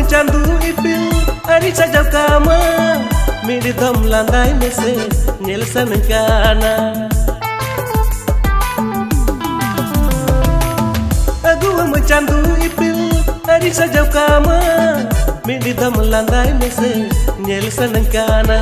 mencandu ipil ari sajau kama midi dom landai mese nyelsa nengkana aku mencandu ipil ari sajau kama midi dom landai mese nyelsa nengkana